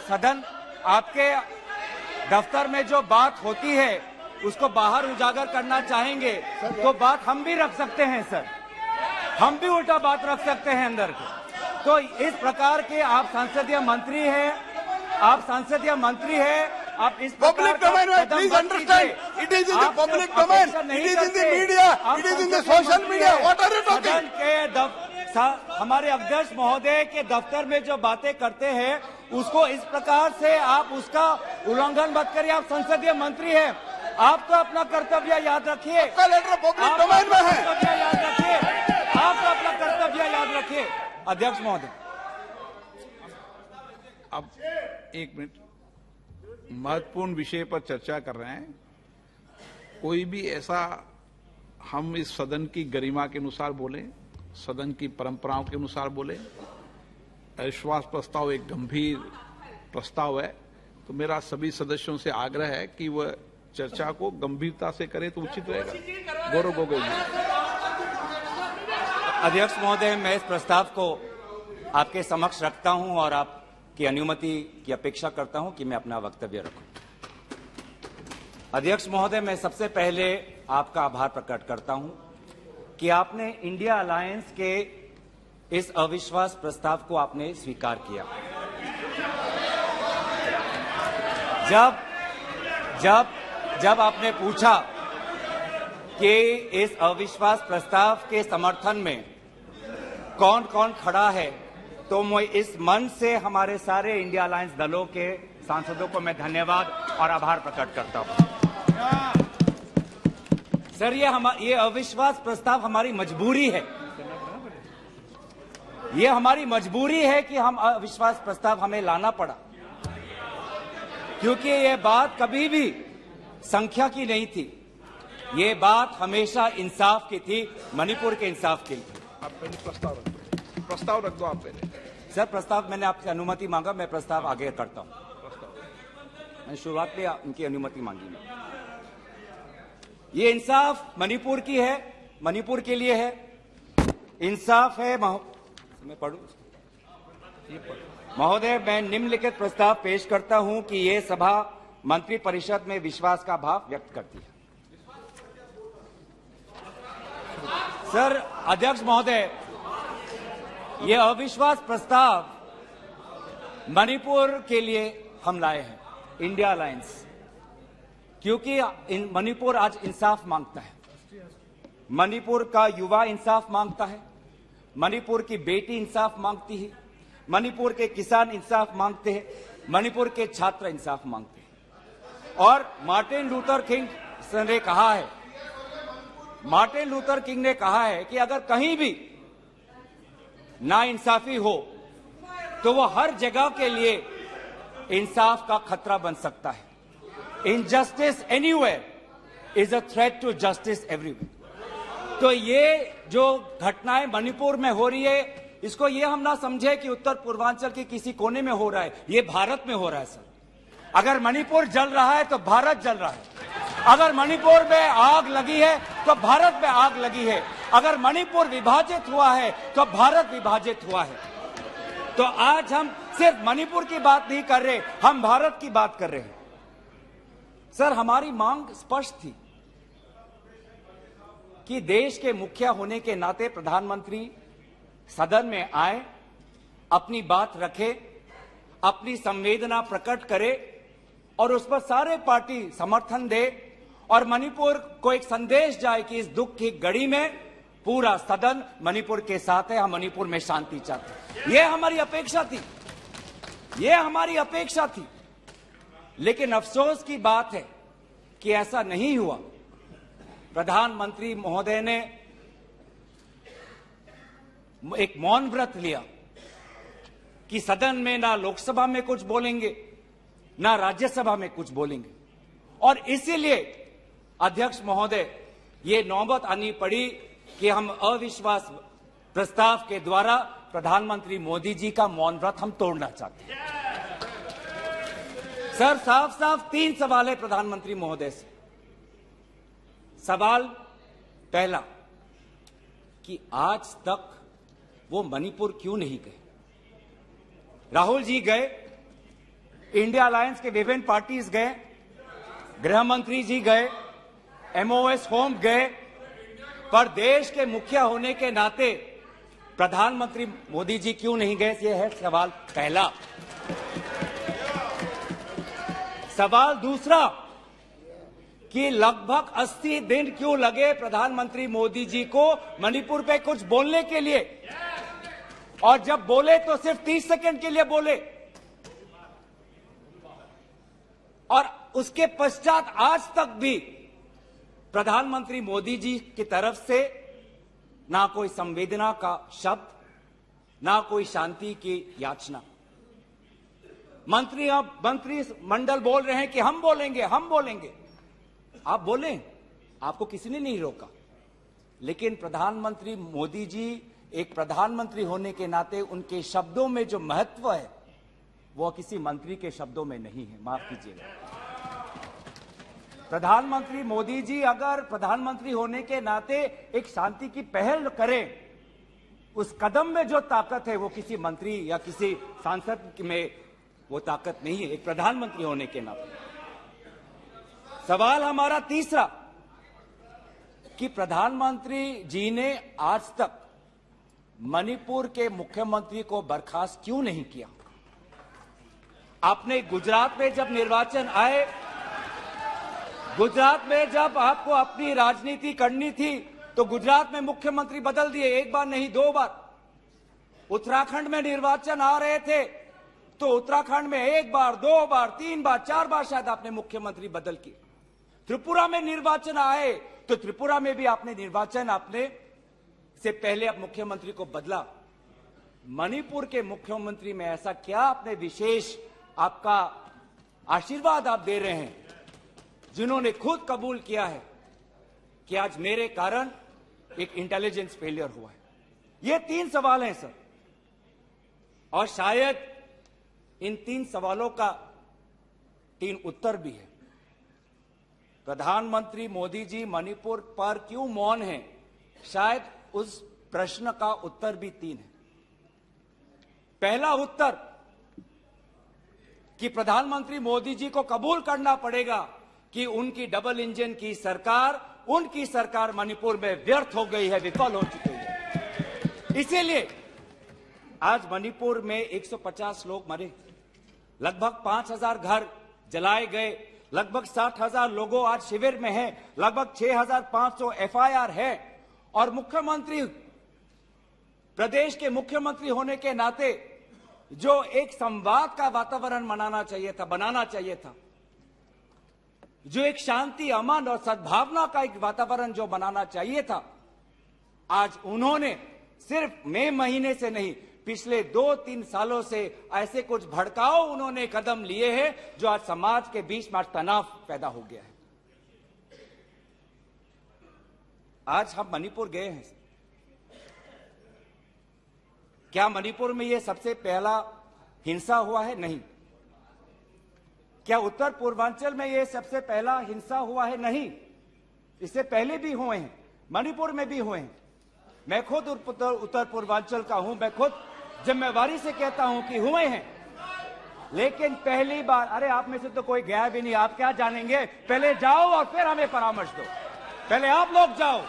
सदन आपके दफ्तर में जो बात होती है उसको बाहर उजागर करना चाहेंगे तो बात हम भी रख सकते हैं सर, हम भी उल्टा बात रख सकते हैं अंदर के। तो इस प्रकार के आप संसदीय मंत्री हैं, आप संसदीय मंत्री हैं, आप इस पब्लिक डोमेन में please understand, it is in the public domain, it is in the media, it is in the social media, what are you talking? हमारे अध्यक्ष महोदय के दफ्तर में जो बातें करते हैं उसको इस प्रकार से आप उसका उल्लंघन मत करिए। आप संसदीय मंत्री हैं, आप तो अपना कर्तव्य याद रखिए। आपका लेटर पब्लिक डोमेन में है, कर्तव्य याद रखिए, आप तो अपना कर्तव्य याद रखिए। अध्यक्ष महोदय, अब एक मिनट, महत्वपूर्ण विषय पर चर्चा कर रहे हैं। कोई भी ऐसा, हम इस सदन की गरिमा के अनुसार बोले, सदन की परंपराओं के अनुसार बोले। अविश्वास प्रस्ताव एक गंभीर प्रस्ताव है, तो मेरा सभी सदस्यों से आग्रह है कि वह चर्चा को गंभीरता से करें तो उचित रहेगा। गौरव गोगोई जी। अध्यक्ष महोदय, मैं इस प्रस्ताव को आपके समक्ष रखता हूं और आपकी अनुमति की अपेक्षा करता हूं कि मैं अपना वक्तव्य रखूं। अध्यक्ष महोदय, मैं सबसे पहले आपका आभार प्रकट करता हूं कि आपने इंडिया अलायंस के इस अविश्वास प्रस्ताव को आपने स्वीकार किया। जब आपने पूछा कि इस अविश्वास प्रस्ताव के समर्थन में कौन कौन खड़ा है, तो मैं इस मन से हमारे सारे इंडिया अलायंस दलों के सांसदों को मैं धन्यवाद और आभार प्रकट करता हूं। सर, ये अविश्वास प्रस्ताव हमारी मजबूरी है, ये हमारी मजबूरी है कि हम अविश्वास प्रस्ताव हमें लाना पड़ा, क्योंकि ये बात कभी भी संख्या की नहीं थी, ये बात हमेशा इंसाफ की थी, मणिपुर के इंसाफ की थी। आप पहले प्रस्ताव रख दो आप पहले। सर, प्रस्ताव मैंने आपसे अनुमति मांगा, मैं प्रस्ताव आगे करता हूं। मैंने शुरुआत में उनकी अनुमति मांगी। ये इंसाफ मणिपुर की है, मणिपुर के लिए है, इंसाफ है। मैं पढ़ूं महोदय, मैं निम्नलिखित प्रस्ताव पेश करता हूं कि ये सभा मंत्रिपरिषद में विश्वास का भाव व्यक्त करती है। सर, अध्यक्ष महोदय, ये अविश्वास प्रस्ताव मणिपुर के लिए हम लाए हैं, इंडिया अलायंस, क्योंकि मणिपुर आज इंसाफ मांगता है, मणिपुर का युवा इंसाफ मांगता है, मणिपुर की बेटी इंसाफ मांगती है, मणिपुर के किसान इंसाफ मांगते हैं, मणिपुर के छात्र इंसाफ मांगते हैं। और मार्टिन लूथर किंग ने कहा है, मार्टिन लूथर किंग ने कहा है कि अगर कहीं भी नाइंसाफी हो तो वो हर जगह के लिए इंसाफ का खतरा बन सकता है। Injustice anywhere is a threat to justice everywhere. तो ये जो घटनाएं मणिपुर में हो रही है, इसको ये हम ना समझे कि उत्तर पूर्वांचल के किसी कोने में हो रहा है, ये भारत में हो रहा है। सर, अगर मणिपुर जल रहा है तो भारत जल रहा है, अगर मणिपुर में आग लगी है तो भारत में आग लगी है, अगर मणिपुर विभाजित हुआ है तो भारत विभाजित हुआ है। तो आज हम सिर्फ मणिपुर की बात नहीं कर रहे, हम भारत की बात कर रहे हैं। सर, हमारी मांग स्पष्ट थी कि देश के मुखिया होने के नाते प्रधानमंत्री सदन में आए, अपनी बात रखे, अपनी संवेदना प्रकट करे और उस पर सारे पार्टी समर्थन दे और मणिपुर को एक संदेश जाए कि इस दुख की घड़ी में पूरा सदन मणिपुर के साथ है, हम मणिपुर में शांति चाहते हैं। यह हमारी अपेक्षा थी, यह हमारी अपेक्षा थी। लेकिन अफसोस की बात है कि ऐसा नहीं हुआ। प्रधानमंत्री महोदय ने एक मौन व्रत लिया कि सदन में ना लोकसभा में कुछ बोलेंगे, ना राज्यसभा में कुछ बोलेंगे, और इसीलिए अध्यक्ष महोदय, ये नौबत आनी पड़ी कि हम अविश्वास प्रस्ताव के द्वारा प्रधानमंत्री मोदी जी का मौन व्रत हम तोड़ना चाहते हैं। सर, साफ साफ 3 सवाल है प्रधानमंत्री महोदय से। सवाल पहला कि आज तक वो मणिपुर क्यों नहीं गए? राहुल जी गए, इंडिया अलायंस के विभिन्न पार्टीज गए, गृह मंत्री जी गए, एमओएस होम गए, पर देश के मुखिया होने के नाते प्रधानमंत्री मोदी जी क्यों नहीं गए? यह है सवाल पहला। सवाल दूसरा कि लगभग 80 दिन क्यों लगे प्रधानमंत्री मोदी जी को मणिपुर पे कुछ बोलने के लिए, और जब बोले तो सिर्फ 30 सेकंड के लिए बोले, और उसके पश्चात आज तक भी प्रधानमंत्री मोदी जी की तरफ से ना कोई संवेदना का शब्द, ना कोई शांति की याचना। मंत्री मंडल बोल रहे हैं कि हम बोलेंगे, हम बोलेंगे। आप बोलें, आपको किसी ने नहीं रोका, लेकिन प्रधानमंत्री मोदी जी एक प्रधानमंत्री होने के नाते उनके शब्दों में जो महत्व है वो किसी मंत्री के शब्दों में नहीं है। माफ कीजिएगा, प्रधानमंत्री मोदी जी अगर प्रधानमंत्री होने के नाते एक शांति की पहल करें, उस कदम में जो ताकत है वो किसी मंत्री या किसी सांसद में वो ताकत नहीं है, एक प्रधानमंत्री होने के नाते। सवाल हमारा तीसरा कि प्रधानमंत्री जी ने आज तक मणिपुर के मुख्यमंत्री को बर्खास्त क्यों नहीं किया? आपने गुजरात में जब निर्वाचन आए, गुजरात में जब आपको अपनी राजनीति करनी थी तो गुजरात में मुख्यमंत्री बदल दिए, एक बार नहीं 2 बार। उत्तराखंड में निर्वाचन आ रहे थे तो उत्तराखंड में 1 बार, 2 बार, 3 बार, 4 बार शायद आपने मुख्यमंत्री बदल किए। त्रिपुरा में निर्वाचन आए तो त्रिपुरा में भी आपने निर्वाचन आपने से पहले अब मुख्यमंत्री को बदला। मणिपुर के मुख्यमंत्री में ऐसा क्या आपने विशेष आपका आशीर्वाद आप दे रहे हैं जिन्होंने खुद कबूल किया है कि आज मेरे कारण एक इंटेलिजेंस फेलियर हुआ है? ये 3 सवाल हैं सर, और शायद इन 3 सवालों का 3 उत्तर भी है। प्रधानमंत्री मोदी जी मणिपुर पर क्यों मौन हैं? शायद उस प्रश्न का उत्तर भी 3 है। पहला उत्तर कि प्रधानमंत्री मोदी जी को कबूल करना पड़ेगा कि उनकी डबल इंजन की सरकार, उनकी सरकार मणिपुर में व्यर्थ हो गई है, विफल हो चुकी है। इसीलिए आज मणिपुर में 150 लोग मरे, लगभग 5000 घर जलाए गए, लगभग 60,000 लोगों आज शिविर में हैं, लगभग 6500 एफआईआर है, और मुख्यमंत्री, प्रदेश के मुख्यमंत्री होने के नाते जो एक संवाद का वातावरण बनाना चाहिए था, जो एक शांति, अमन और सद्भावना का एक वातावरण जो बनाना चाहिए था, आज उन्होंने सिर्फ मई महीने से नहीं, पिछले 2-3 सालों से ऐसे कुछ भड़काऊ उन्होंने कदम लिए हैं जो आज समाज के बीच में तनाव पैदा हो गया है। आज हम मणिपुर गए हैं, क्या मणिपुर में यह सबसे पहला हिंसा हुआ है? नहीं। क्या उत्तर पूर्वांचल में यह सबसे पहला हिंसा हुआ है? नहीं। इससे पहले भी हुए हैं, मणिपुर में भी हुए हैं। मैं खुद उत्तर पूर्वांचल का हूं, मैं खुद जिम्मेवारी से कहता हूं कि हुए हैं, लेकिन पहली बार, अरे आप में से तो कोई गया भी नहीं, आप क्या जानेंगे? पहले जाओ और फिर हमें परामर्श दो, पहले आप लोग जाओ।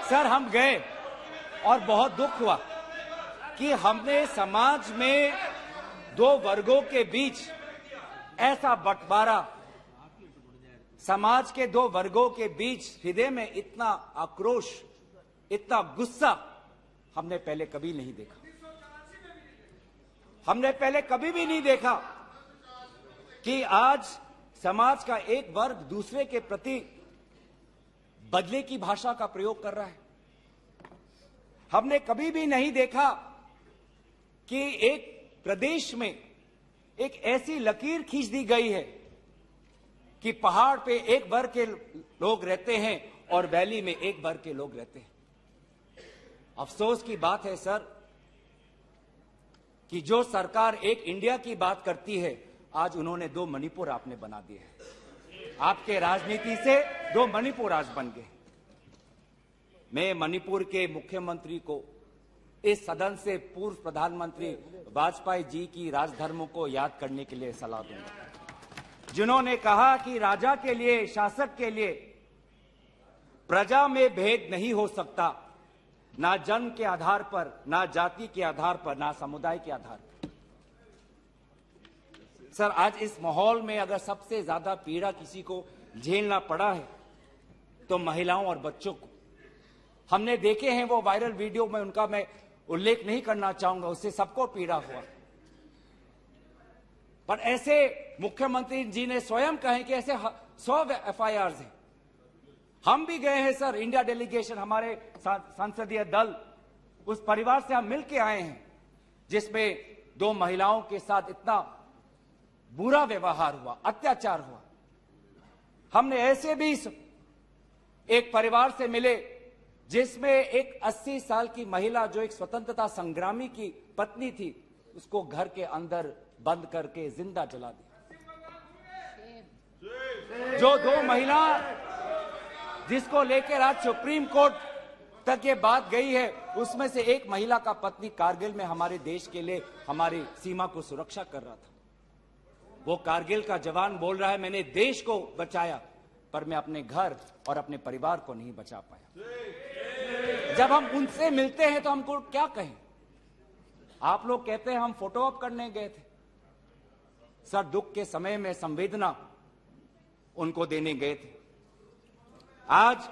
सर हम गए और बहुत दुख हुआ कि हमने समाज में 2 वर्गों के बीच ऐसा बंटवारा, समाज के 2 वर्गों के बीच हृदय में इतना आक्रोश, इतना गुस्सा हमने पहले कभी नहीं देखा। हमने पहले कभी भी नहीं देखा कि आज समाज का एक वर्ग दूसरे के प्रति बदले की भाषा का प्रयोग कर रहा है। हमने कभी भी नहीं देखा कि एक प्रदेश में एक ऐसी लकीर खींच दी गई है कि पहाड़ पे एक वर्ग के लोग रहते हैं और वैली में एक वर्ग के लोग रहते हैं। अफसोस की बात है सर कि जो सरकार एक इंडिया की बात करती है, आज उन्होंने 2 मणिपुर आपने बना दिए हैं। आपके राजनीति से 2 मणिपुर आज बन गए। मैं मणिपुर के मुख्यमंत्री को इस सदन से पूर्व प्रधानमंत्री वाजपेयी जी की राजधर्मों को याद करने के लिए सलाह दूंगा, जिन्होंने कहा कि राजा के लिए, शासक के लिए प्रजा में भेद नहीं हो सकता, ना जन्म के आधार पर, ना जाति के आधार पर, ना समुदाय के आधार पर। सर, आज इस माहौल में अगर सबसे ज्यादा पीड़ा किसी को झेलना पड़ा है तो महिलाओं और बच्चों को। हमने देखे हैं वो वायरल वीडियो में, उनका मैं उल्लेख नहीं करना चाहूंगा, उससे सबको पीड़ा हुआ। पर ऐसे मुख्यमंत्री जी ने स्वयं कहे कि ऐसे 100 FIRs हैं। हम भी गए हैं सर, इंडिया डेलीगेशन, हमारे संसदीय दल, उस परिवार से हम मिलके आए हैं जिसमें 2 महिलाओं के साथ इतना बुरा व्यवहार हुआ, अत्याचार हुआ। हमने ऐसे भी एक परिवार से मिले जिसमें एक 80 साल की महिला, जो एक स्वतंत्रता संग्रामी की पत्नी थी, उसको घर के अंदर बंद करके जिंदा जला दिया। जो 2 महिला जिसको लेकर आज सुप्रीम कोर्ट तक ये बात गई है, उसमें से एक महिला का पत्नी कारगिल में हमारे देश के लिए हमारी सीमा को सुरक्षा कर रहा था। वो कारगिल का जवान बोल रहा है, मैंने देश को बचाया पर मैं अपने घर और अपने परिवार को नहीं बचा पाया। जब हम उनसे मिलते हैं तो हमको क्या कहें? आप लोग कहते हैं हम फोटो ऑप करने गए थे। सर, दुख के समय में संवेदना उनको देने गए थे। आज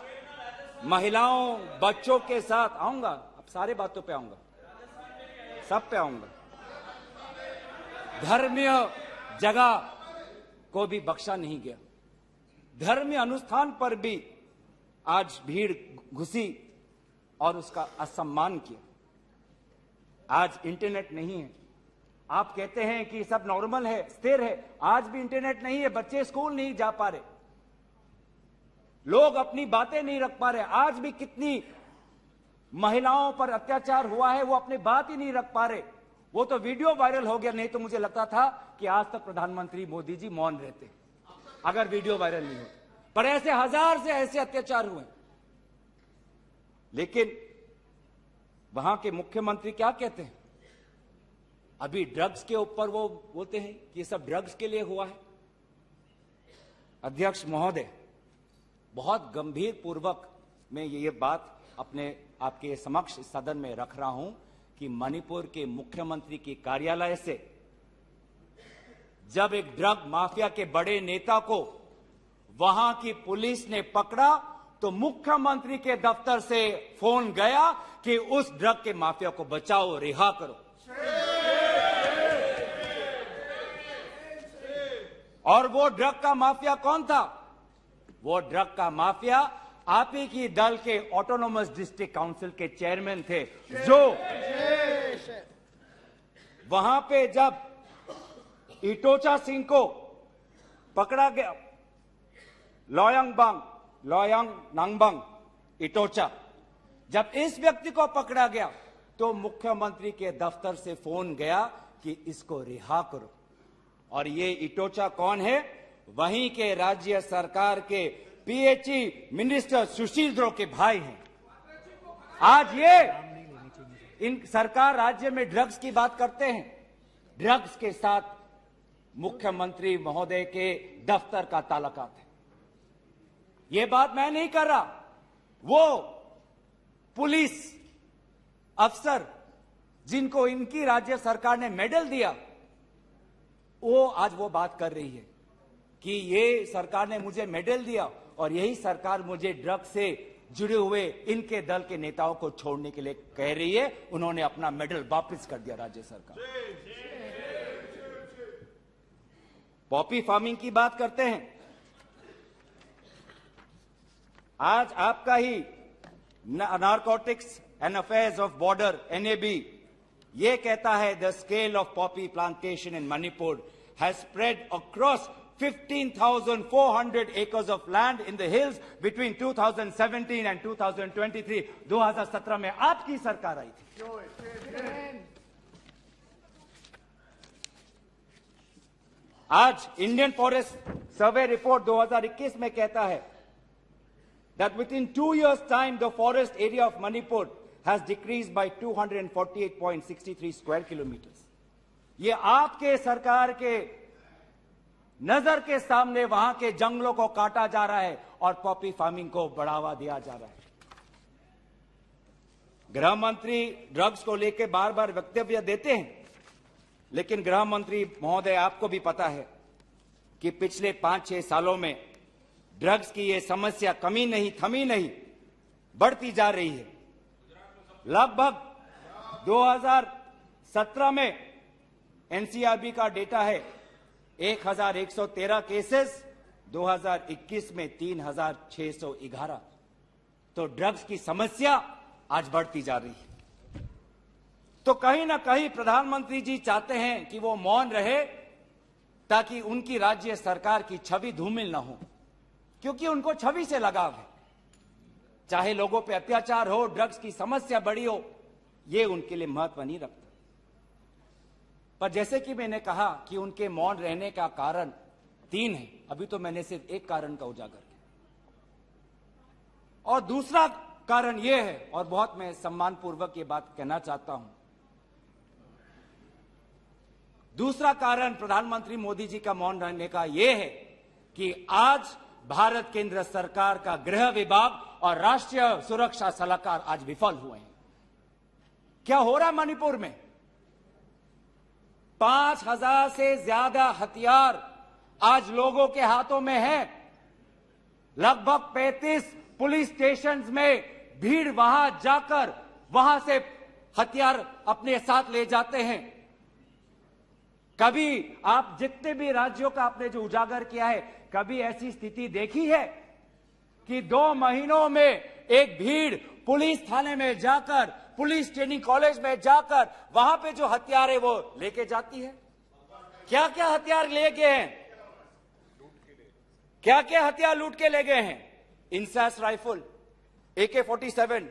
महिलाओं, बच्चों के साथ आऊंगा, अब सारे बातों पे आऊंगा, सब पे आऊंगा। धर्मीय जगह को भी बख्शा नहीं गया। धर्मीय अनुष्ठान पर भी आज भीड़ घुसी और उसका असम्मान किया। आज इंटरनेट नहीं है, आप कहते हैं कि सब नॉर्मल है, स्थिर है, आज भी इंटरनेट नहीं है, बच्चे स्कूल नहीं जा पा रहे, लोग अपनी बातें नहीं रख पा रहे। आज भी कितनी महिलाओं पर अत्याचार हुआ है, वो अपनी बात ही नहीं रख पा रहे। वो तो वीडियो वायरल हो गया, नहीं तो मुझे लगता था कि आज तक प्रधानमंत्री मोदी जी मौन रहते अगर वीडियो वायरल नहीं होता। पर ऐसे हजार से ऐसे अत्याचार हुए। लेकिन वहां के मुख्यमंत्री क्या कहते हैं? अभी ड्रग्स के ऊपर वो बोलते हैं कि ये सब ड्रग्स के लिए हुआ है। अध्यक्ष महोदय, बहुत गंभीर पूर्वक मैं ये बात अपने आपके समक्ष सदन में रख रहा हूं कि मणिपुर के मुख्यमंत्री के कार्यालय से जब एक ड्रग माफिया के बड़े नेता को वहां की पुलिस ने पकड़ा तो मुख्यमंत्री के दफ्तर से फोन गया कि उस ड्रग के माफिया को बचाओ, रिहा करो। और वो ड्रग का माफिया कौन था? वो ड्रग का माफिया आप ही की दल के ऑटोनोमस डिस्ट्रिक्ट काउंसिल के चेयरमैन थे, जो वहां पे जब इटोचा सिंह को पकड़ा गया, लोयांग नांगबंग इटोचा, जब इस व्यक्ति को पकड़ा गया तो मुख्यमंत्री के दफ्तर से फोन गया कि इसको रिहा करो। और ये इटोचा कौन है? वहीं के राज्य सरकार के PHE मिनिस्टर सुशील द्रो के भाई हैं। आज ये इन सरकार राज्य में ड्रग्स की बात करते हैं, ड्रग्स के साथ मुख्यमंत्री महोदय के दफ्तर का ताल्लुकात है। ये बात मैं नहीं कर रहा, वो पुलिस अफसर जिनको इनकी राज्य सरकार ने मेडल दिया, वो आज वो बात कर रही है कि ये सरकार ने मुझे मेडल दिया और यही सरकार मुझे ड्रग्स से जुड़े हुए इनके दल के नेताओं को छोड़ने के लिए कह रही है। उन्होंने अपना मेडल वापस कर दिया राज्य सरकार। पॉपी फार्मिंग की बात करते हैं। आज आपका ही narcotics and affairs of border NAB ये कहता है the scale of poppy plantation in Manipur has spread across 15,400 acres of land in the hills between 2017 and 2023. 2017 में आपकी सरकार आई थी। आज इंडियन फॉरेस्ट सर्वे रिपोर्ट 2021 में कहता है that within 2 years' time the forest area of Manipur has decreased by 248.63 square kilometers. ये आपके सरकार के नजर के सामने वहां के जंगलों को काटा जा रहा है और पॉपी फार्मिंग को बढ़ावा दिया जा रहा है। गृह मंत्री ड्रग्स को लेकर बार बार वक्तव्य देते हैं, लेकिन गृह मंत्री महोदय आपको भी पता है कि पिछले 5-6 सालों में ड्रग्स की ये समस्या कमी नहीं, थमी नहीं, बढ़ती जा रही है। लगभग 2017 में एनसीआरबी का डेटा है 1113 केसेस, 2021 में 3611। तो ड्रग्स की समस्या आज बढ़ती जा रही है। तो कहीं ना कहीं प्रधानमंत्री जी चाहते हैं कि वो मौन रहे ताकि उनकी राज्य सरकार की छवि धूमिल ना हो, क्योंकि उनको छवि से लगाव है। चाहे लोगों पे अत्याचार हो, ड्रग्स की समस्या बढ़ी हो, ये उनके लिए महत्व नहीं रखता। पर जैसे कि मैंने कहा कि उनके मौन रहने का कारण 3 है, अभी तो मैंने सिर्फ एक कारण का उजागर किया। और दूसरा कारण यह है, और बहुत मैं सम्मानपूर्वक ये बात कहना चाहता हूं, दूसरा कारण प्रधानमंत्री मोदी जी का मौन रहने का यह है कि आज भारत केंद्र सरकार का गृह विभाग और राष्ट्रीय सुरक्षा सलाहकार आज विफल हुए हैं। क्या हो रहा है मणिपुर में? 5000 से ज्यादा हथियार आज लोगों के हाथों में है। लगभग 35 पुलिस स्टेशंस में भीड़ वहां जाकर वहां से हथियार अपने साथ ले जाते हैं। कभी आप जितने भी राज्यों का आपने जो उजागर किया है, कभी ऐसी स्थिति देखी है कि 2 महीनों में एक भीड़ पुलिस थाने में जाकर, पुलिस ट्रेनिंग कॉलेज में जाकर वहां पे जो हथियार है वो लेके जाती है? क्या क्या हथियार ले गए हैं? क्या क्या हथियार लूट के ले गए हैं? INSAS rifle, AK-47,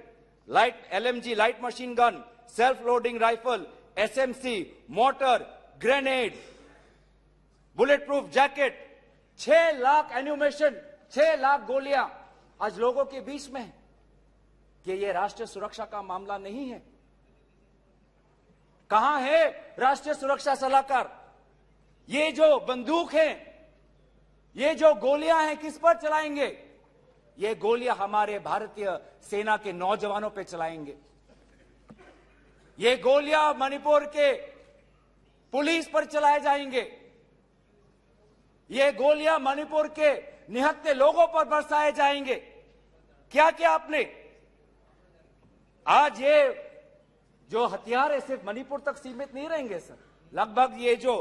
light LMG light machine gun, self loading rifle, SMC, motor, grenade, bullet proof jacket, 6 lakh ammunition, 6 lakh गोलियां आज लोगों के बीच में है। कि ये राष्ट्रीय सुरक्षा का मामला नहीं है? कहां है राष्ट्रीय सुरक्षा सलाहकार? ये जो बंदूक है, ये जो गोलियां हैं, किस पर चलाएंगे? ये गोलियां हमारे भारतीय सेना के नौजवानों पे चलाएंगे। ये गोलियां मणिपुर के पुलिस पर चलाए जाएंगे। ये गोलियां मणिपुर के निहत्थे लोगों पर बरसाए जाएंगे। क्या क्या आपने आज ये जो हथियार है सिर्फ मणिपुर तक सीमित नहीं रहेंगे सर। लगभग ये जो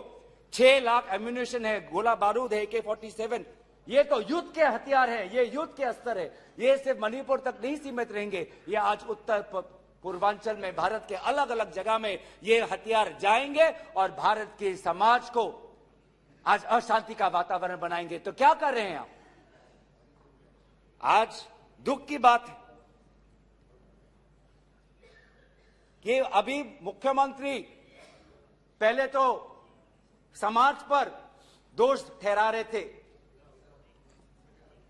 6 लाख एम्यूनेशन है, गोला बारूद है, AK-47, ये तो युद्ध के हथियार हैं, ये युद्ध के अस्त्र है। ये सिर्फ मणिपुर तक नहीं सीमित रहेंगे, ये आज उत्तर पूर्वांचल में भारत के अलग अलग जगह में ये हथियार जाएंगे और भारत के समाज को आज अशांति का वातावरण बनाएंगे। तो क्या कर रहे हैं आप? आज दुख की बात है कि अभी मुख्यमंत्री पहले तो समाज पर दोष ठहरा रहे थे,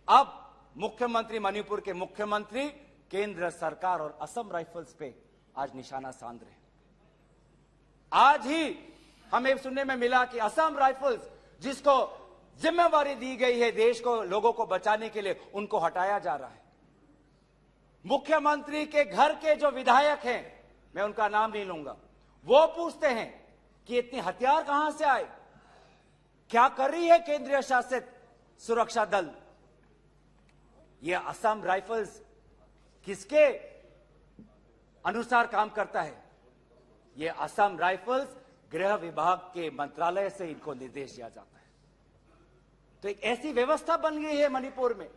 अब मुख्यमंत्री, मणिपुर के मुख्यमंत्री केंद्र सरकार और असम राइफल्स पे आज निशाना साध रहे हैं। आज ही हमें सुनने में मिला कि असम राइफल्स, जिसको जिम्मेवारी दी गई है देश को, लोगों को बचाने के लिए, उनको हटाया जा रहा है। मुख्यमंत्री के घर के जो विधायक हैं, मैं उनका नाम नहीं लूंगा, वो पूछते हैं कि इतने हथियार कहां से आए? क्या कर रही है केंद्रीय शासित सुरक्षा दल? ये असम राइफल्स किसके अनुसार काम करता है? ये असम राइफल्स गृह विभाग के मंत्रालय से इनको निर्देश दिया जाता है। तो एक ऐसी व्यवस्था बन गई है मणिपुर में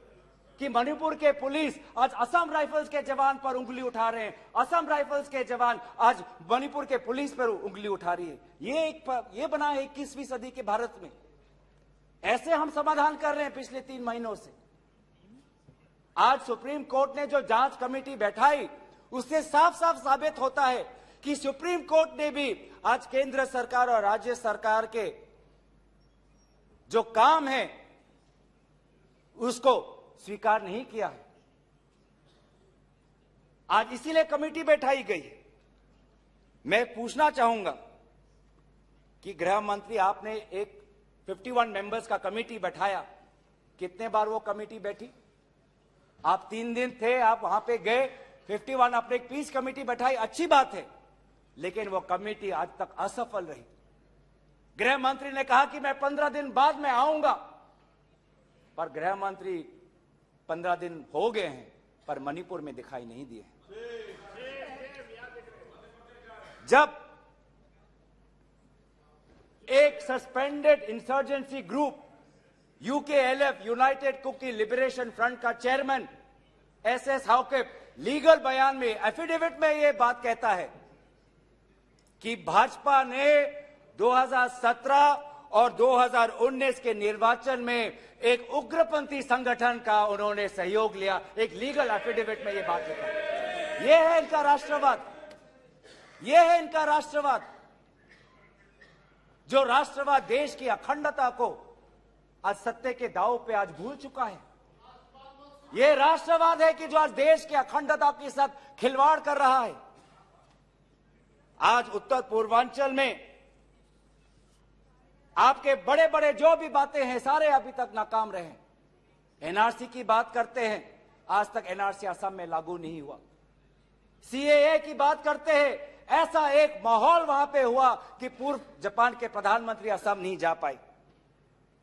कि मणिपुर के पुलिस आज असम राइफल्स के जवान पर उंगली उठा रहे हैं, असम राइफल्स के जवान आज मणिपुर के पुलिस पर उंगली उठा रही है। ये बना है 21वीं सदी के भारत में। ऐसे हम समाधान कर रहे हैं पिछले 3 महीनों से। आज सुप्रीम कोर्ट ने जो जांच कमेटी बैठाई, उससे साफ साफ साबित होता है कि सुप्रीम कोर्ट ने भी आज केंद्र सरकार और राज्य सरकार के जो काम है उसको स्वीकार नहीं किया है। आज इसीलिए कमेटी बैठाई गई है। मैं पूछना चाहूंगा कि गृह मंत्री, आपने एक 51 मेंबर्स का कमेटी बैठाया, कितने बार वो कमेटी बैठी? आप 3 दिन थे, आप वहां पे गए, 51 आपने एक पीस कमेटी बैठाई, अच्छी बात है, लेकिन वो कमेटी आज तक असफल रही। गृह मंत्री ने कहा कि मैं 15 दिन बाद में आऊंगा, पर गृह मंत्री 15 दिन हो गए हैं पर मणिपुर में दिखाई नहीं दिए। जब एक suspended insurgency group UKLF, united Kuki liberation front का चेयरमैन एसएस हाउकेप लीगल बयान में, एफिडेविट में यह बात कहता है कि भाजपा ने 2017 और 2019 के निर्वाचन में एक उग्रपंथी संगठन का उन्होंने सहयोग लिया, एक लीगल एफिडेविट में यह बात लिखा है। यह है इनका राष्ट्रवाद, यह है इनका राष्ट्रवाद, जो राष्ट्रवाद देश की अखंडता को आज सत्य के दांव पे आज भूल चुका है। यह राष्ट्रवाद है कि जो आज देश की अखंडता के साथ खिलवाड़ कर रहा है। आज उत्तर पूर्वांचल में आपके बड़े बड़े जो भी बातें हैं सारे अभी तक नाकाम रहे। एनआरसी की बात करते हैं, आज तक एनआरसी असम में लागू नहीं हुआ। सीएए की बात करते हैं, ऐसा एक माहौल वहां पे हुआ कि पूर्व जापान के प्रधानमंत्री असम नहीं जा पाए।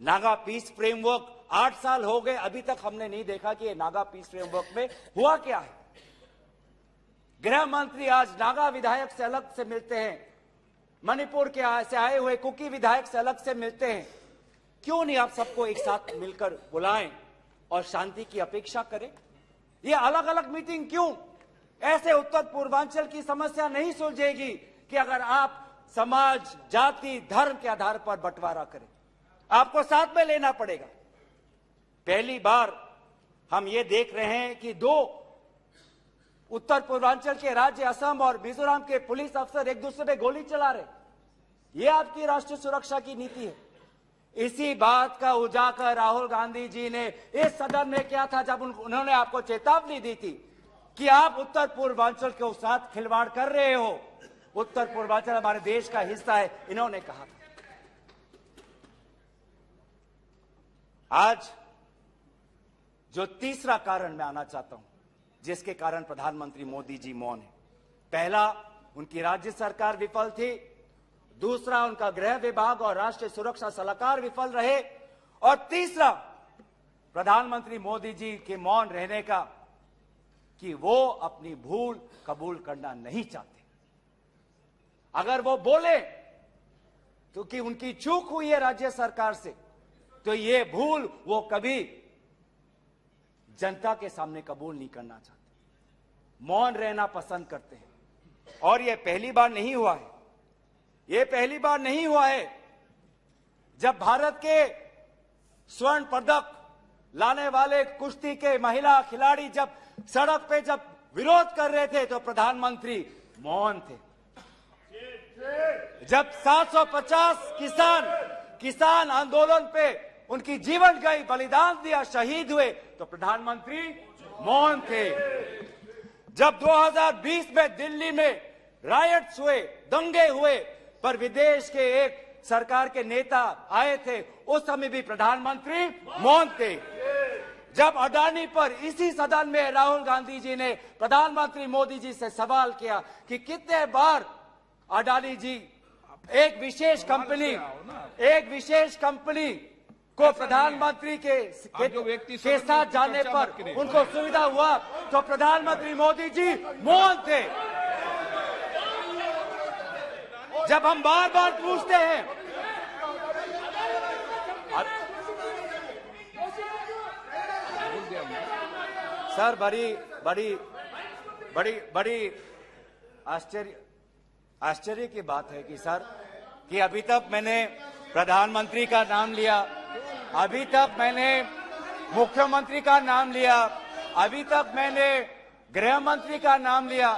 नागा पीस फ्रेमवर्क 8 साल हो गए, अभी तक हमने नहीं देखा कि ये नागा पीस फ्रेमवर्क में हुआ क्या है। गृह मंत्री आज नागा विधायक से अलग से मिलते हैं, मणिपुर के से आए हुए कुकी विधायक से अलग से मिलते हैं। क्यों नहीं आप सबको एक साथ मिलकर बुलाएं और शांति की अपेक्षा करें? ये अलग अलग मीटिंग क्यों? ऐसे उत्तर पूर्वांचल की समस्या नहीं सुलझेगी कि अगर आप समाज, जाति, धर्म के आधार पर बंटवारा करें। आपको साथ में लेना पड़ेगा। पहली बार हम ये देख रहे हैं कि 2 उत्तर पूर्वांचल के राज्य असम और मिजोरम के पुलिस अफसर एक दूसरे पे गोली चला रहे। ये आपकी राष्ट्रीय सुरक्षा की नीति है। इसी बात का उजागर राहुल गांधी जी ने इस सदन में किया था जब उन्होंने आपको चेतावनी दी थी कि आप उत्तर पूर्वांचल के साथ खिलवाड़ कर रहे हो। उत्तर पूर्वांचल हमारे देश का हिस्सा है, इन्होंने कहा था। आज जो तीसरा कारण मैं आना चाहता हूं जिसके कारण प्रधानमंत्री मोदी जी मौन है। पहला, उनकी राज्य सरकार विफल थी। दूसरा, उनका गृह विभाग और राष्ट्रीय सुरक्षा सलाहकार विफल रहे। और तीसरा, प्रधानमंत्री मोदी जी के मौन रहने का कि वो अपनी भूल कबूल करना नहीं चाहते। अगर वो बोले तो कि उनकी चूक हुई है राज्य सरकार से, तो ये भूल वो कभी जनता के सामने कबूल नहीं करना चाहते, मौन रहना पसंद करते हैं। और ये पहली बार नहीं हुआ है, ये पहली बार नहीं हुआ है जब भारत के स्वर्ण पदक लाने वाले कुश्ती के महिला खिलाड़ी जब सड़क पे जब विरोध कर रहे थे तो प्रधानमंत्री मौन थे। जब 750 किसान आंदोलन पे उनकी जीवन गई, बलिदान दिया, शहीद हुए तो प्रधानमंत्री मौन थे। जब 2020 में दिल्ली में रायट्स हुए, दंगे हुए, पर विदेश के एक सरकार के नेता आए थे, उस समय भी प्रधानमंत्री मौन थे। जब अडानी पर इसी सदन में राहुल गांधी जी ने प्रधानमंत्री मोदी जी से सवाल किया कि कितने बार अडानी जी एक विशेष कंपनी को प्रधानमंत्री के साथ जाने पर उनको सुविधा हुआ, तो प्रधानमंत्री मोदी जी मौन थे। जब हम बार बार पूछते हैं, सर बड़ी आश्चर्य की बात है कि सर कि अभी तक मैंने प्रधानमंत्री का नाम लिया, अभी तक मैंने मुख्यमंत्री का नाम लिया, अभी तक मैंने गृह मंत्री का नाम लिया,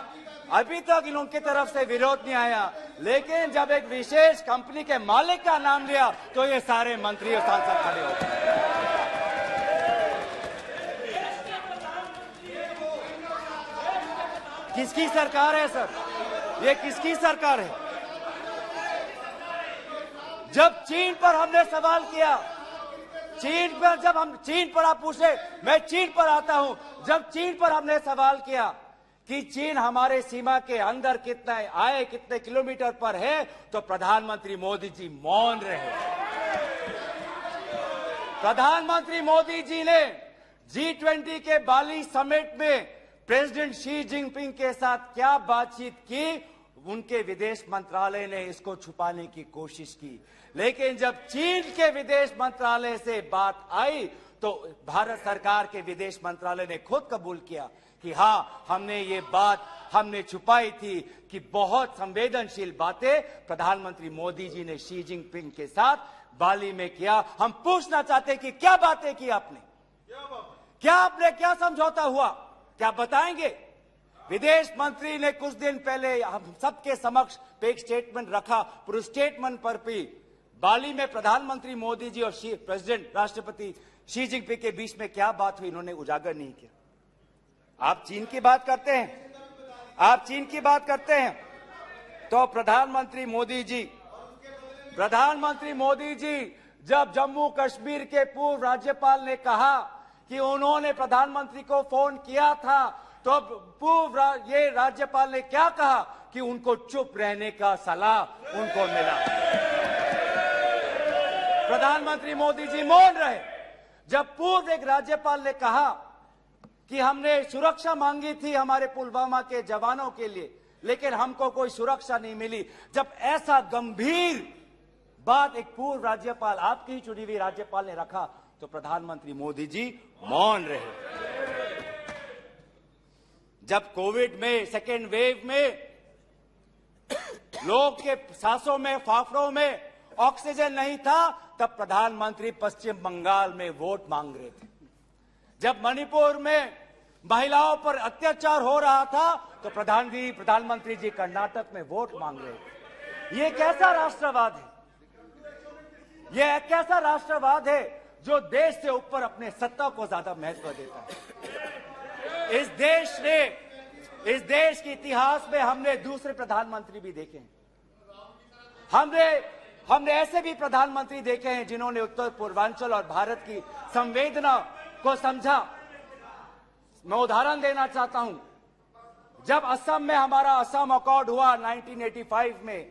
अभी तक इन उनकी तरफ से विरोध नहीं आया, लेकिन जब एक विशेष कंपनी के मालिक का नाम लिया तो ये सारे मंत्री और सांसद खड़े हो गए। किसकी सरकार है सर? ये किसकी सरकार है? जब चीन पर हमने सवाल किया, चीन पर जब हम चीन पर आप पूछे, मैं चीन पर आता हूं, जब चीन पर हमने सवाल किया कि चीन हमारे सीमा के अंदर कितना आए, कितने किलोमीटर पर है, तो प्रधानमंत्री मोदी जी मौन रहे। प्रधानमंत्री मोदी जी ने G20 के बाली समिट में प्रेसिडेंट शी जिनपिंग के साथ क्या बातचीत की, उनके विदेश मंत्रालय ने इसको छुपाने की कोशिश की। लेकिन जब चीन के विदेश मंत्रालय से बात आई तो भारत सरकार के विदेश मंत्रालय ने खुद कबूल किया कि हां, हमने ये बात हमने छुपाई थी कि बहुत संवेदनशील बातें प्रधानमंत्री मोदी जी ने शी जिनपिंग के साथ बाली में किया। हम पूछना चाहते कि क्या बातें की आपने, क्या समझौता हुआ, क्या बताएंगे? विदेश मंत्री ने कुछ दिन पहले हम सबके समक्ष एक स्टेटमेंट रखा, पर उस स्टेटमेंट पर भी बाली में प्रधानमंत्री मोदी जी और प्रेसिडेंट राष्ट्रपति शी जिनपिंग के बीच में क्या बात हुई, इन्होंने उजागर नहीं किया। आप चीन की बात करते हैं, आप चीन की बात करते हैं, तो प्रधानमंत्री मोदी जी जब जम्मू कश्मीर के पूर्व राज्यपाल ने कहा कि उन्होंने प्रधानमंत्री को फोन किया था, तो पूर्व ये राज्यपाल ने क्या कहा कि उनको चुप रहने का सलाह उनको मिला। प्रधानमंत्री मोदी जी मौन रहे। जब पूर्व एक राज्यपाल ने कहा कि हमने सुरक्षा मांगी थी हमारे पुलवामा के जवानों के लिए, लेकिन हमको कोई सुरक्षा नहीं मिली, जब ऐसा गंभीर बात एक पूर्व राज्यपाल, आपकी ही चुनी हुई राज्यपाल ने रखा, तो प्रधानमंत्री मोदी जी मौन रहे। जब कोविड में सेकेंड वेव में लोग के सांसों में, फाफड़ों में ऑक्सीजन नहीं था, तब प्रधानमंत्री पश्चिम बंगाल में वोट मांग रहे थे। जब मणिपुर में महिलाओं पर अत्याचार हो रहा था, तो प्रधानमंत्री जी कर्नाटक में वोट मांग रहे थे। ये कैसा राष्ट्रवाद है? यह कैसा राष्ट्रवाद है जो देश से ऊपर अपने सत्ता को ज्यादा महत्व देता है? इस देश के इतिहास में हमने दूसरे प्रधानमंत्री भी देखे हैं। हमने ऐसे भी प्रधानमंत्री देखे हैं जिन्होंने उत्तर पूर्वांचल और भारत की संवेदना को समझा। मैं उदाहरण देना चाहता हूं, जब असम में हमारा असम अकॉर्ड हुआ 1985 में,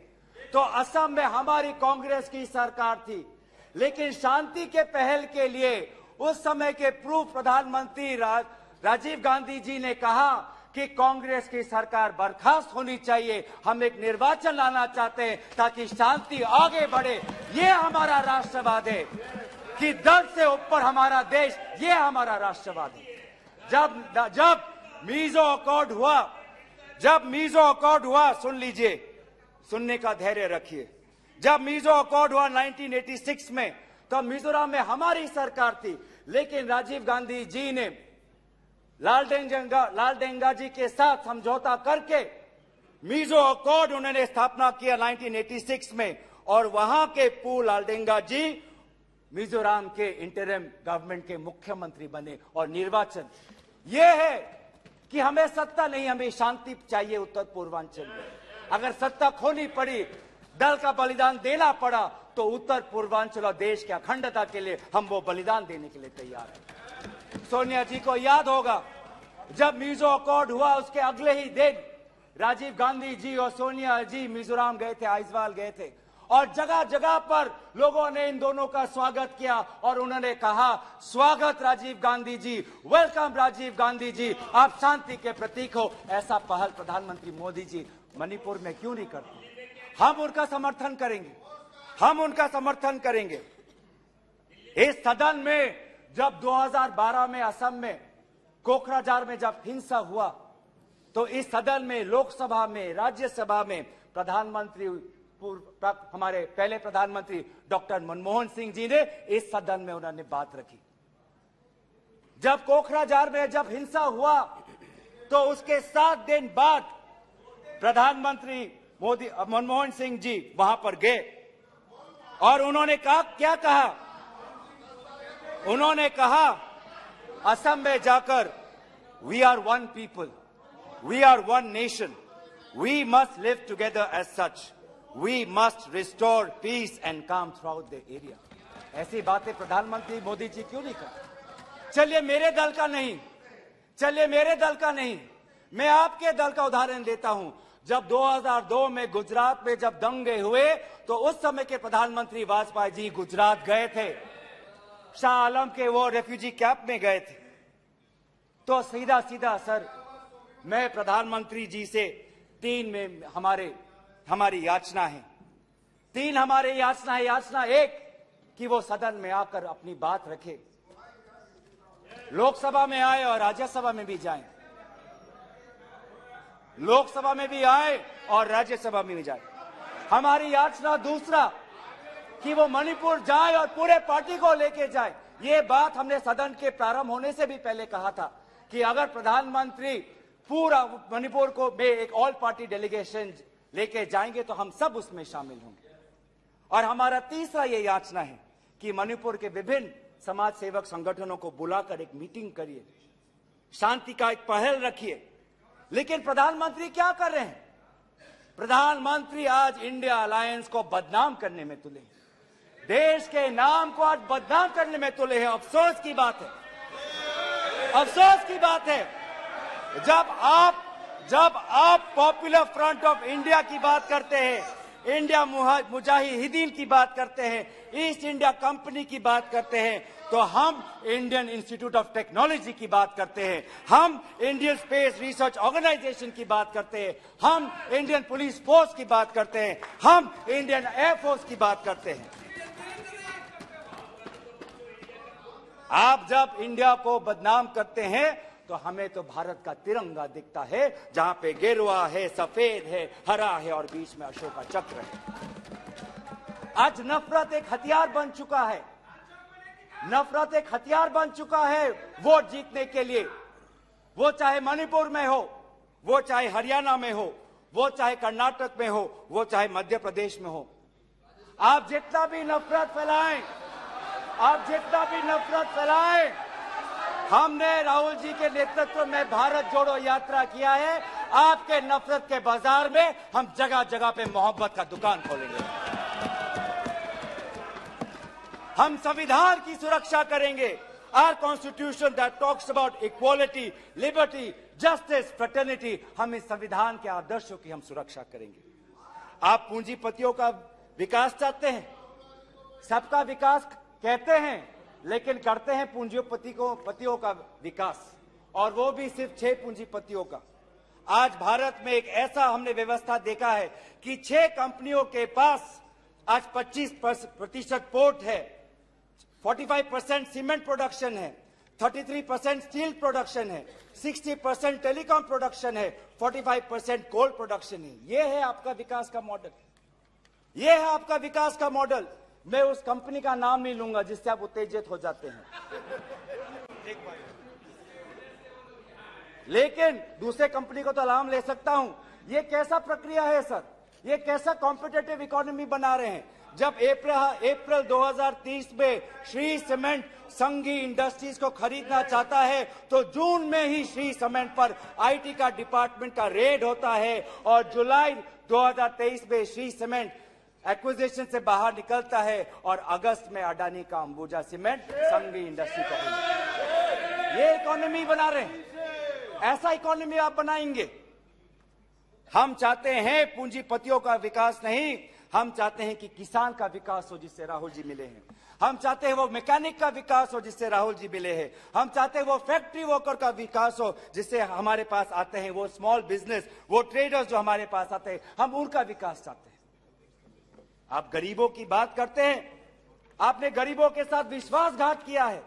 तो असम में हमारी कांग्रेस की सरकार थी, लेकिन शांति के पहल के लिए उस समय के पूर्व प्रधानमंत्री राजीव गांधी जी ने कहा कि कांग्रेस की सरकार बर्खास्त होनी चाहिए, हम एक निर्वाचन लाना चाहते हैं ताकि शांति आगे बढ़े। ये हमारा राष्ट्रवाद है कि दल से ऊपर हमारा देश, ये हमारा राष्ट्रवाद है। जब मीजो अकॉर्ड हुआ, सुन लीजिए, सुनने का धैर्य रखिए। जब मीजो अकॉर्ड हुआ 1986 में, तो मिजोरम में हमारी सरकार थी, लेकिन राजीव गांधी जी ने लालडेंगा जी के साथ समझौता करके मीजो अकॉर्ड उन्होंने स्थापना किया 1986 में, और वहां के पूर्व लालडेंगा जी मिजोरम के इंटरिम गवर्नमेंट के मुख्यमंत्री बने। और निर्वाचन यह है कि हमें सत्ता नहीं, हमें शांति चाहिए उत्तर पूर्वांचल में। अगर सत्ता खोनी पड़ी, दल का बलिदान देना पड़ा, तो उत्तर पूर्वांचल और देश की अखंडता के लिए हम वो बलिदान देने के लिए तैयार हैं। सोनिया जी को याद होगा, जब मीजो अकॉर्ड हुआ उसके अगले ही दिन राजीव गांधी जी और सोनिया जी मिजोरम गए थे, आइजवाल गए थे, और जगह जगह पर लोगों ने इन दोनों का स्वागत किया और उन्होंने कहा, स्वागत राजीव गांधी जी, वेलकम राजीव गांधी जी, आप शांति के प्रतीक हो। ऐसा पहल प्रधानमंत्री मोदी जी मणिपुर में क्यों नहीं करते? हम उनका समर्थन करेंगे, हम उनका समर्थन करेंगे। इस सदन में जब 2012 में असम में कोकराझार में जब हिंसा हुआ, तो इस सदन में, लोकसभा में, राज्यसभा में प्रधानमंत्री, हमारे पहले प्रधानमंत्री डॉक्टर मनमोहन सिंह जी ने इस सदन में उन्होंने बात रखी। जब कोकराझार में जब हिंसा हुआ, तो उसके 7 दिन बाद प्रधानमंत्री मनमोहन सिंह जी वहां पर गए और उन्होंने कहा, क्या कहा? उन्होंने कहा असम में जाकर, we are one people, We are one nation. We must live together as such. We must restore peace and calm throughout the area. ऐसी बातें प्रधानमंत्री मोदी जी क्यों नहीं करते? चलिए मेरे दल का नहीं, चलिए मेरे दल का नहीं, मैं आपके दल का उदाहरण देता हूं। जब 2002 में गुजरात में जब दंगे हुए तो उस समय के प्रधानमंत्री वाजपेयी जी गुजरात गए थे, शाह आलम के वो रेफ्यूजी कैंप में गए थे। तो सीधा सीधा सर मैं प्रधानमंत्री जी से तीन में हमारी याचना है, तीन हमारे याचना है। याचना एक कि वो सदन में आकर अपनी बात रखे, लोकसभा में आए और राज्यसभा में भी जाएं, लोकसभा में भी आए और राज्यसभा में भी जाए। हमारी याचना दूसरा कि वो मणिपुर जाए और पूरे पार्टी को लेके जाए। ये बात हमने सदन के प्रारंभ होने से भी पहले कहा था कि अगर प्रधानमंत्री पूरा मणिपुर को में एक ऑल पार्टी डेलीगेशन लेके जाएंगे तो हम सब उसमें शामिल होंगे। और हमारा तीसरा ये याचना है कि मणिपुर के विभिन्न समाज सेवक संगठनों को बुलाकर एक मीटिंग करिए, शांति का एक पहल रखिए। लेकिन प्रधानमंत्री क्या कर रहे हैं? प्रधानमंत्री आज इंडिया अलायंस को बदनाम करने में तुले हैं, देश के नाम को आज बदनाम करने में तुले हैं। अफसोस की बात है, अफसोस की बात है, जब आप पॉपुलर फ्रंट ऑफ इंडिया की बात करते हैं, इंडिया मुजाहिदीन की बात करते हैं, ईस्ट इंडिया कंपनी की बात करते हैं, तो हम इंडियन इंस्टीट्यूट ऑफ टेक्नोलॉजी की बात करते हैं, हम इंडियन स्पेस रिसर्च ऑर्गेनाइजेशन की बात करते हैं, हम इंडियन पुलिस फोर्स की बात करते हैं, हम इंडियन एयरफोर्स की बात करते हैं। आप जब इंडिया को बदनाम करते हैं तो हमें तो भारत का तिरंगा दिखता है, जहां पे गेरुआ है, सफेद है, हरा है और बीच में अशोका चक्र है। आज नफरत एक हथियार बन चुका है, नफरत एक हथियार बन चुका है वोट जीतने के लिए। वो चाहे मणिपुर में हो, वो चाहे हरियाणा में हो, वो चाहे कर्नाटक में हो, वो चाहे मध्य प्रदेश में हो। आप जितना भी नफरत फैलाएं, आप जितना भी नफरत फैलाएं, हमने राहुल जी के नेतृत्व में भारत जोड़ो यात्रा किया है। आपके नफरत के बाजार में हम जगह जगह पे मोहब्बत का दुकान खोलेंगे। हम संविधान की सुरक्षा करेंगे। Our constitution that talks about equality, liberty, justice, fraternity, हम इस संविधान के आदर्शों की हम सुरक्षा करेंगे। आप पूंजीपतियों का विकास चाहते हैं, सबका विकास कहते हैं, लेकिन करते हैं पूंजीपतियों का विकास, और वो भी सिर्फ 6 पूंजीपतियों का। आज भारत में एक ऐसा हमने व्यवस्था देखा है कि 6 कंपनियों के पास आज 25% पोर्ट है, 45% सीमेंट प्रोडक्शन है, 33% स्टील प्रोडक्शन है, 60% टेलीकॉम प्रोडक्शन है, 45% कोल प्रोडक्शन है। ये है आपका विकास का मॉडल, ये है आपका विकास का मॉडल। मैं उस कंपनी का नाम नहीं लूंगा जिससे आप उत्तेजित हो जाते हैं, लेकिन दूसरे कंपनी को तो नाम ले सकता हूं। ये कैसा प्रक्रिया है सर? ये कैसा कॉम्पिटिटिव इकोनॉमी बना रहे हैं? जब अप्रैल 2030 में श्री सीमेंट संघी इंडस्ट्रीज को खरीदना चाहता है तो जून में ही श्री सीमेंट पर आईटी का डिपार्टमेंट का रेड होता है, और जुलाई 2023 में श्री सीमेंट एक्विजिशन से बाहर निकलता है, और अगस्त में अडानी का अंबुजा सीमेंट संघी इंडस्ट्री को खरीदता है। ये इकोनॉमी बना रहे हैं, ऐसा इकोनॉमी आप बनाएंगे? हम चाहते हैं पूंजीपतियों का विकास नहीं, हम चाहते हैं कि किसान का विकास हो जिससे राहुल जी मिले हैं। हम चाहते हैं वो मैकेनिक का विकास हो जिससे राहुल जी मिले हैं। हम चाहते हैं वो फैक्ट्री वर्कर का विकास हो जिससे हमारे पास आते हैं वो स्मॉल बिजनेस, वो ट्रेडर्स जो हमारे पास आते हैं, हम उनका विकास चाहते हैं। आप गरीबों की बात करते हैं, आपने गरीबों के साथ विश्वासघात किया है।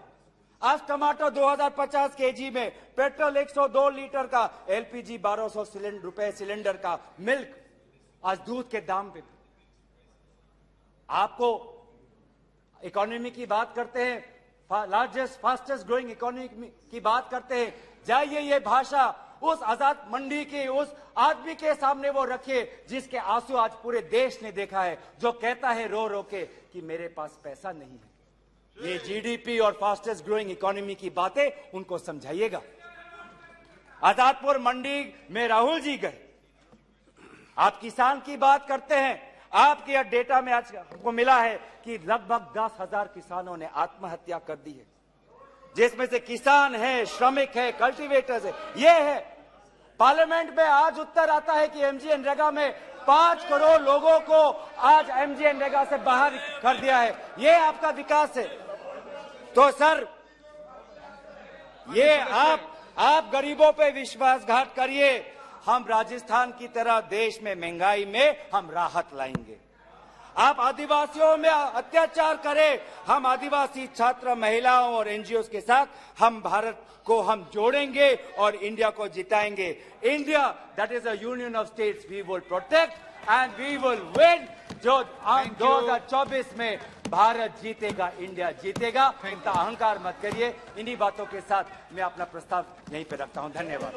आज टमाटर 2050 केजी में, पेट्रोल 102 लीटर का, एलपीजी 1200 रुपए सिलेंडर का, मिल्क आज दूध के दाम पे। आपको इकोनॉमी की बात करते हैं, लार्जेस्ट फास्टेस्ट ग्रोइंग इकोनॉमी की बात करते हैं, जाइए ये भाषा उस आजाद मंडी के उस आदमी के सामने वो रखिए जिसके आंसू आज पूरे देश ने देखा है, जो कहता है रो रो के कि मेरे पास पैसा नहीं है। ये जीडीपी और फास्टेस्ट ग्रोइंग इकोनॉमी की बातें उनको समझाइएगा। आजादपुर मंडी में राहुल जी गए, आप किसान की बात करते हैं, आपके यह डेटा में आज को मिला है कि लगभग 10,000 किसानों ने आत्महत्या कर दी है, जिसमें से किसान है, श्रमिक है, कल्टीवेटर्स है। ये है पार्लियामेंट में आज उत्तर आता है कि एमजीएनरेगा में 5 करोड़ लोगों को आज एमजीएनरेगा से बाहर कर दिया है। ये आपका विकास है। तो सर, ये आप गरीबों पे विश्वासघात करिए, हम राजस्थान की तरह देश में महंगाई में हम राहत लाएंगे। आप आदिवासियों में अत्याचार करें, हम आदिवासी छात्र, महिलाओं और एनजीओ के साथ हम भारत को हम जोड़ेंगे और इंडिया को जिताएंगे। India that is a union of states we will protect and we will win. जो 2024 में भारत जीतेगा, इंडिया जीतेगा। इनका अहंकार मत करिए। इन्हीं बातों के साथ मैं अपना प्रस्ताव यहीं पे रखता हूं। धन्यवाद।